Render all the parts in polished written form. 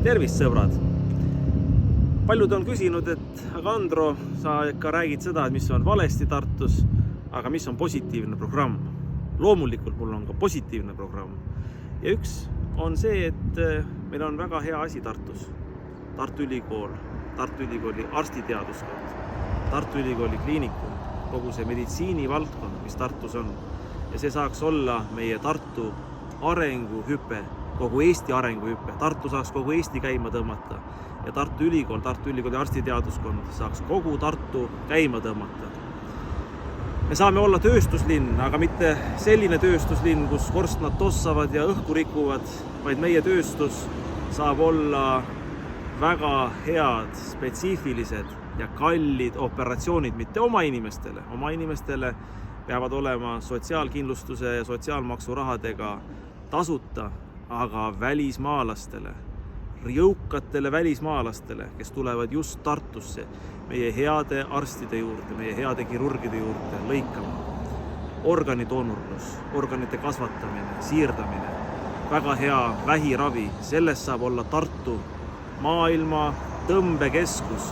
Tervist, sõbrad! Paljud on küsinud, et aga Andro, sa ikka räägid seda, et mis on valesti Tartus, aga mis on positiivne programm. Loomulikult mul on ka positiivne programm. Ja üks on see, et meil on väga hea asi Tartus. Tartu Ülikool, Tartu Ülikooli arstiteaduskond, Tartu Ülikooli kliinikum, kogu see meditsiinivaldkond, mis Tartus on. Ja see saaks olla meie Tartu arenguhüpe, kogu Eesti arenguhüpe. Tartu saaks kogu Eesti käima tõmmata ja Tartu Ülikooli arstiteaduskond saaks kogu Tartu käima tõmmata. Me saame olla tööstuslinn, aga mitte selline tööstuslinn, kus korstnad tossavad ja õhku rikuvad, vaid meie tööstus saab olla väga head, spetsiifilised ja kallid operatsioonid, mitte oma inimestele. Oma inimestele peavad olema sotsiaalkindlustuse ja sotsiaalmaksu rahadega tasuta, aga välismaalastele, jõukatele välismaalastele, kes tulevad just Tartusse, meie heade arstide juurde, meie heade kirurgide juurde lõikama. Organidoonorlus, organite kasvatamine, siirdamine, väga hea vähiravi, sellest saab olla Tartu maailma tõmbekeskus,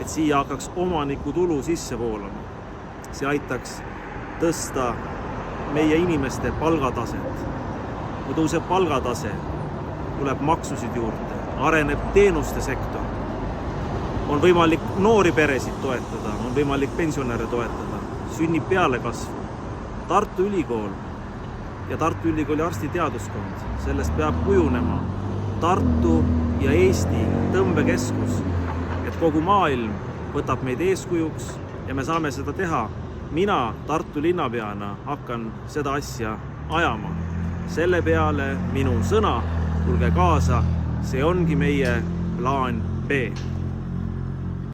et siia hakkaks omanikutulu sisse voolama. See aitaks tõsta meie inimeste palgataset. Kui tõuseb palgatase, tuleb maksusid juurde, areneb teenuste sektor. On võimalik noori peresid toetada, on võimalik pensionäre toetada, sünnib pealekasv. Tartu Ülikool ja Tartu Ülikooli arstiteaduskond, sellest peab kujunema Tartu ja Eesti tõmbekeskus, et kogu maailm võtab meid eeskujuks ja me saame seda teha. Mina Tartu linnapeana hakkan seda asja ajama. Selle peale minu sõna, tulge kaasa, see ongi meie plaan B.